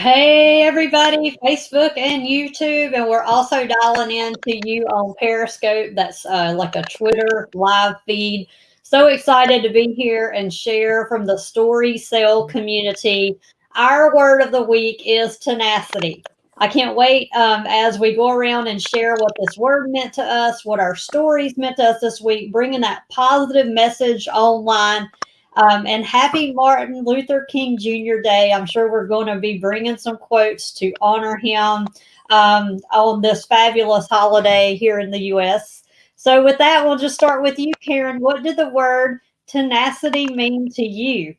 Hey everybody, Facebook and YouTube, and we're also dialing in to you on Periscope. That's like a Twitter live feed. So excited to be here and share from the Story Sale community. Our word of the week is tenacity. I can't wait as we go around and share what this word meant to us, what our stories meant to us this week, bringing that positive message online. And happy Martin Luther King Jr. Day. I'm sure we're going to be bringing some quotes to honor him on this fabulous holiday here in the U.S. So, with that, we'll just start with you, Karen. What did the word tenacity mean to you?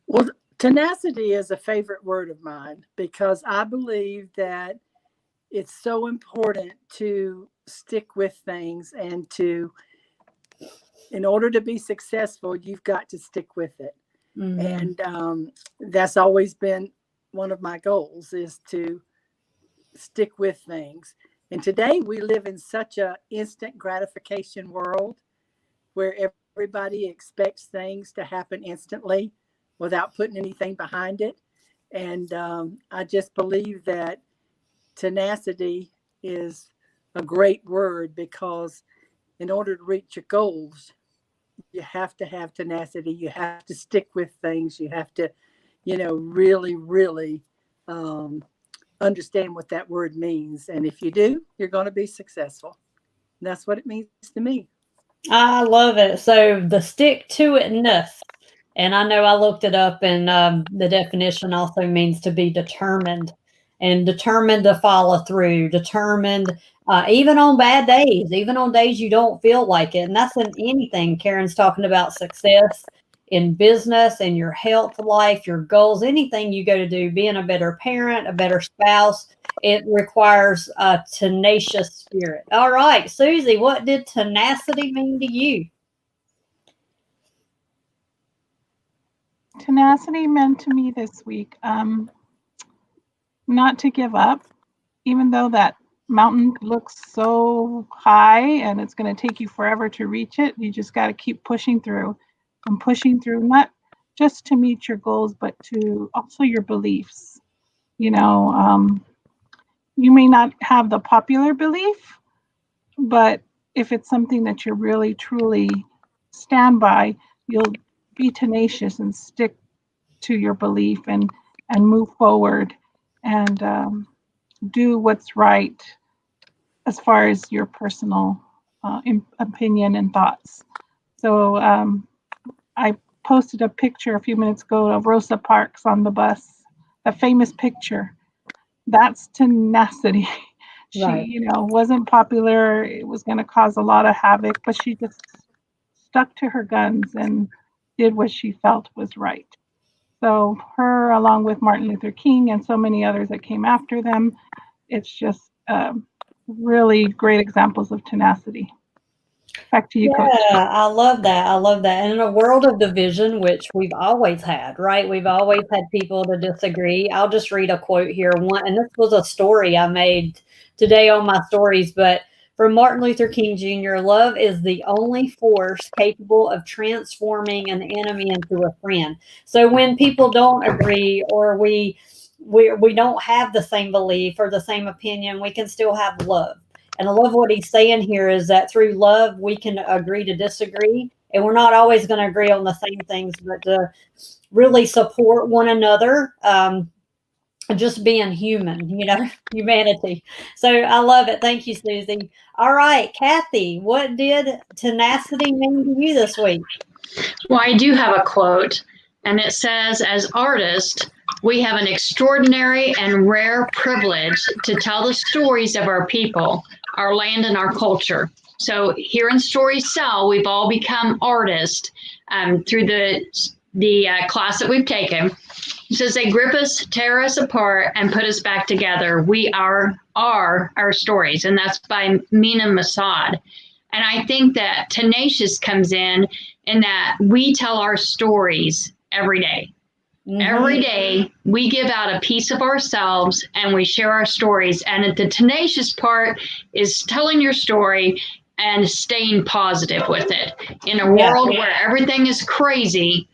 Well, tenacity is a favorite word of mine because I believe that it's so important to stick with things and in order to be successful, you've got to stick with it. Mm-hmm. And that's always been one of my goals, is to stick with things. And today we live in such a instant gratification world where everybody expects things to happen instantly without putting anything behind it. And I just believe that tenacity is a great word because in order to reach your goals, you have to have tenacity. You have to stick with things. You have to, really, really understand what that word means. And if you do, you're going to be successful. And that's what it means to me. I love it. So the stick to itness. And I know I looked it up, and the definition also means to be determined and determined to follow through, determined even on bad days, even on days you don't feel like it. And that's in anything. Karen's talking about success in business, in your health life, your goals, anything you go to do, being a better parent, a better spouse. It requires a tenacious spirit. All right, Susie, what did tenacity mean to you? Tenacity meant to me this week not to give up, even though that mountain looks so high and it's going to take you forever to reach it. You just got to keep pushing through and pushing through, not just to meet your goals, but to also your beliefs. You may not have the popular belief, but if it's something that you really truly stand by, you'll be tenacious and stick to your belief and move forward and do what's right as far as your personal opinion and thoughts. So I posted a picture a few minutes ago of Rosa Parks on the bus, a famous picture. That's tenacity. She, Right. Wasn't popular. It was going to cause a lot of havoc, but she just stuck to her guns and did what she felt was right. So her, along with Martin Luther King and so many others that came after them, it's just really great examples of tenacity. Back to you, Yeah, Coach. I love that. I love that. And in a world of division, which we've always had, right? We've always had people to disagree. I'll just read a quote here. One, and this was a story I made today on my stories, but from Martin Luther King Jr., love is the only force capable of transforming an enemy into a friend. So when people don't agree or we don't have the same belief or the same opinion, we can still have love. And I love what he's saying here is that through love, we can agree to disagree. And we're not always going to agree on the same things, but to really support one another, just being human, humanity. So I love it. Thank you, Susie. All right, Kathy, what did tenacity mean to you this week? Well, I do have a quote, and it says, as artists, we have an extraordinary and rare privilege to tell the stories of our people, our land, and our culture. So here in Story Cell, we've all become artists through the class that we've taken. It says they grip us, tear us apart, and put us back together. We are our stories, and that's by Mina Masad. And I think that tenacious comes in that we tell our stories every day. Mm-hmm. Every day we give out a piece of ourselves and we share our stories. And the tenacious part is telling your story and staying positive with it. In a world where everything is crazy,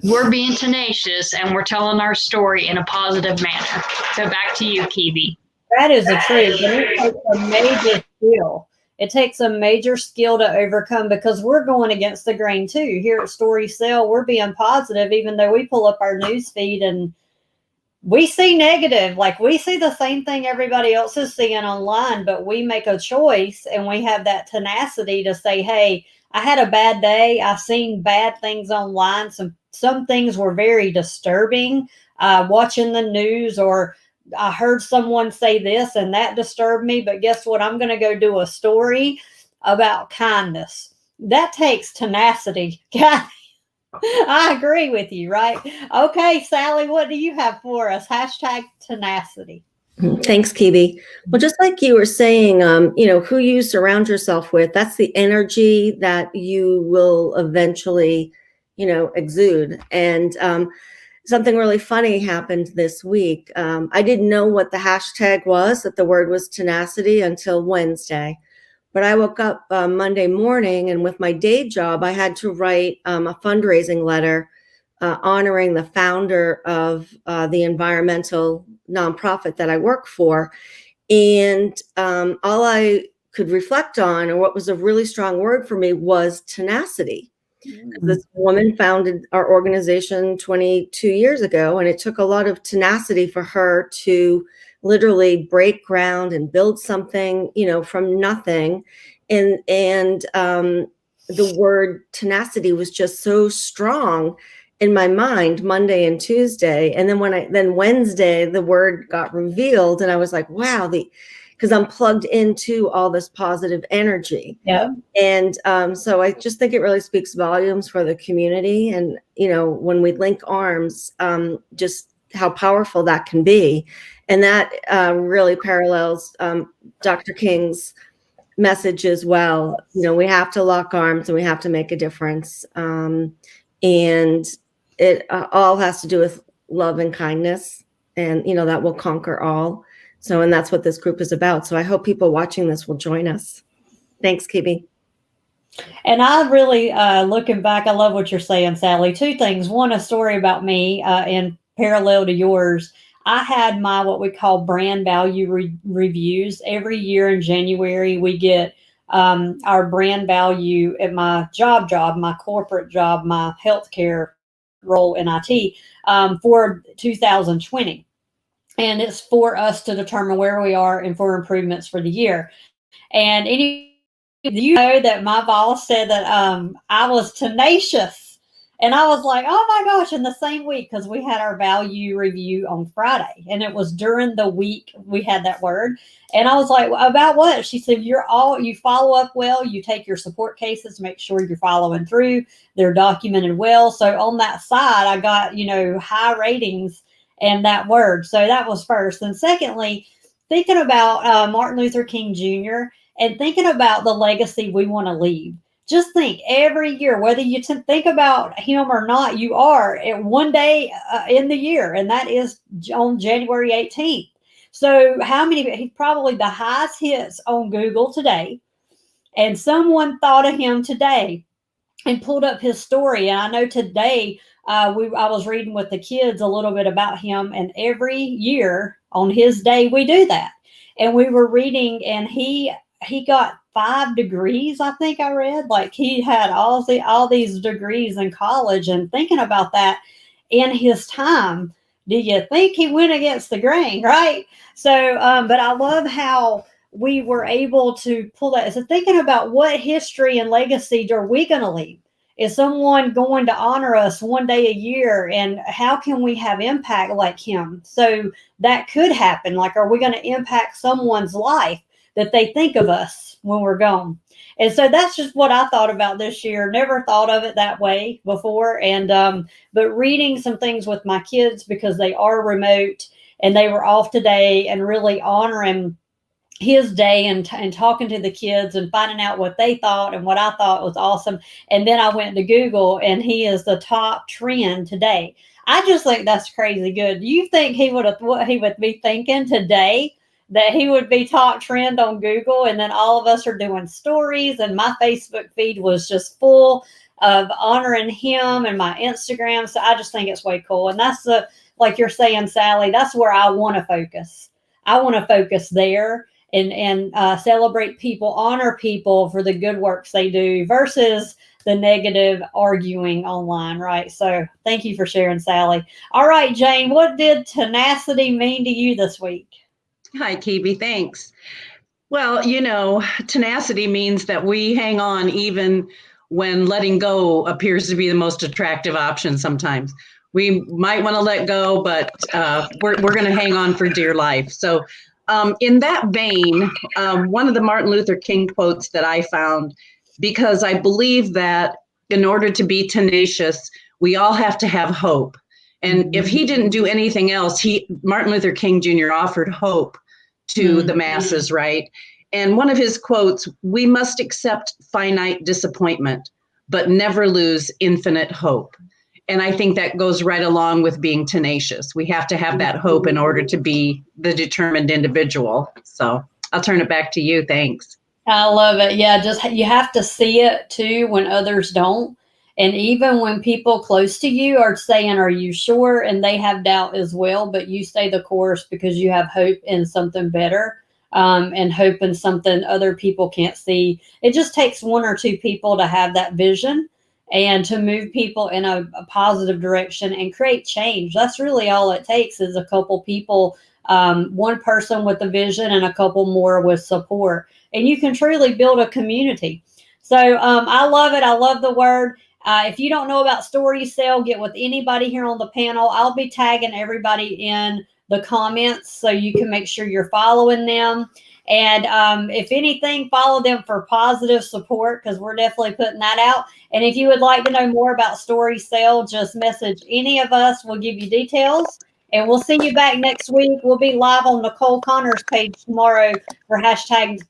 we're being tenacious and we're telling our story in a positive manner. So back to you, Kiwi. That is the truth. And it takes a major skill. It takes a major skill to overcome because we're going against the grain too. Here at Story Cell, we're being positive, even though we pull up our news feed and we see negative. Like we see the same thing everybody else is seeing online, but we make a choice and we have that tenacity to say, hey, I had a bad day. I've seen bad things online. Some things were very disturbing. Watching the news, or I heard someone say this and that disturbed me. But guess what? I'm going to go do a story about kindness. That takes tenacity. God, I agree with you, right? Okay, Sally, what do you have for us? Hashtag tenacity. Thanks, Kibi. Well, just like you were saying, who you surround yourself with, that's the energy that you will eventually, exude. And something really funny happened this week. I didn't know what the hashtag was, that the word was tenacity, until Wednesday. But I woke up Monday morning, and with my day job, I had to write a fundraising letter honoring the founder of the environmental nonprofit that I work for. And all I could reflect on, or what was a really strong word for me, was tenacity. This woman founded our organization 22 years ago, and it took a lot of tenacity for her to literally break ground and build something, from nothing. And the word tenacity was just so strong in my mind Monday and Tuesday. And then Wednesday, the word got revealed, and I was like, wow, because I'm plugged into all this positive energy. Yeah. And so I just think it really speaks volumes for the community. And, when we link arms, just how powerful that can be. And that really parallels Dr. King's message as well. We have to lock arms and we have to make a difference. And it all has to do with love and kindness. And, that will conquer all. So, and that's what this group is about. So I hope people watching this will join us. Thanks, Kibi. And I really, looking back, I love what you're saying, Sally. Two things. One, a story about me in parallel to yours. I had my what we call brand value reviews. Every year in January, we get our brand value at my job, my corporate job, my healthcare role in IT for 2020. And it's for us to determine where we are and for improvements for the year. And you know that my boss said that I was tenacious. And I was like, oh my gosh, in the same week, because we had our value review on Friday. And it was during the week we had that word. And I was like, about what? She said, you follow up well, you take your support cases, make sure you're following through, they're documented well. So on that side, I got, high ratings and that word. So that was first. And secondly, thinking about Martin Luther King Jr. and thinking about the legacy we want to leave. Just think every year, whether you think about him or not, you are at one day in the year, and that is on January 18th. So he's probably the highest hits on Google today. And someone thought of him today and pulled up his story. And I know today I was reading with the kids a little bit about him, and every year on his day we do that. And we were reading, and he got 5 degrees, I think I read. Like he had all these degrees in college, and thinking about that in his time, do you think he went against the grain, right? So, but I love how we were able to pull that. So thinking about what history and legacy are we going to leave? Is someone going to honor us one day a year? And how can we have impact like him? So that could happen. Like, are we going to impact someone's life that they think of us when we're gone? And so that's just what I thought about this year. Never thought of it that way before. And, but reading some things with my kids, because they are remote and they were off today, and really honoring his day and talking to the kids and finding out what they thought and what I thought was awesome. And then I went to Google, and he is the top trend today. I just think that's crazy good. Do you think what he would be thinking today, that he would be top trend on Google? And then all of us are doing stories, and my Facebook feed was just full of honoring him and my Instagram. So I just think it's way cool. And that's like you're saying, Sally, that's where I want to focus. I want to focus there and celebrate people, honor people for the good works they do versus the negative arguing online, right? So thank you for sharing, Sally. All right, Jane, what did tenacity mean to you this week? Hi, Kibi. Thanks. Well, tenacity means that we hang on even when letting go appears to be the most attractive option sometimes. We might want to let go, but we're going to hang on for dear life. So in that vein, one of the Martin Luther King quotes that I found, because I believe that in order to be tenacious, we all have to have hope. And if he didn't do anything else, Martin Luther King Jr. offered hope to the masses, right? And one of his quotes, we must accept finite disappointment, but never lose infinite hope. And I think that goes right along with being tenacious. We have to have that hope in order to be the determined individual. So I'll turn it back to you. Thanks. I love it. Yeah, just you have to see it too when others don't. And even when people close to you are saying, are you sure? And they have doubt as well, but you stay the course because you have hope in something better, and hope in something other people can't see. It just takes one or two people to have that vision and to move people in a positive direction and create change. That's really all it takes is a couple people, one person with a vision and a couple more with support. And you can truly build a community. So I love it. I love the word. If you don't know about Story Sale, get with anybody here on the panel. I'll be tagging everybody in the comments so you can make sure you're following them. And if anything, follow them for positive support because we're definitely putting that out. And if you would like to know more about Story Sale, just message any of us. We'll give you details. And we'll see you back next week. We'll be live on Nicole Connor's page tomorrow for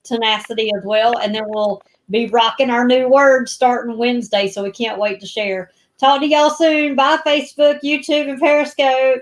#tenacity as well. And then we'll be rocking our new word starting Wednesday. So we can't wait to share. Talk to y'all soon. Bye, Facebook, YouTube, and Periscope.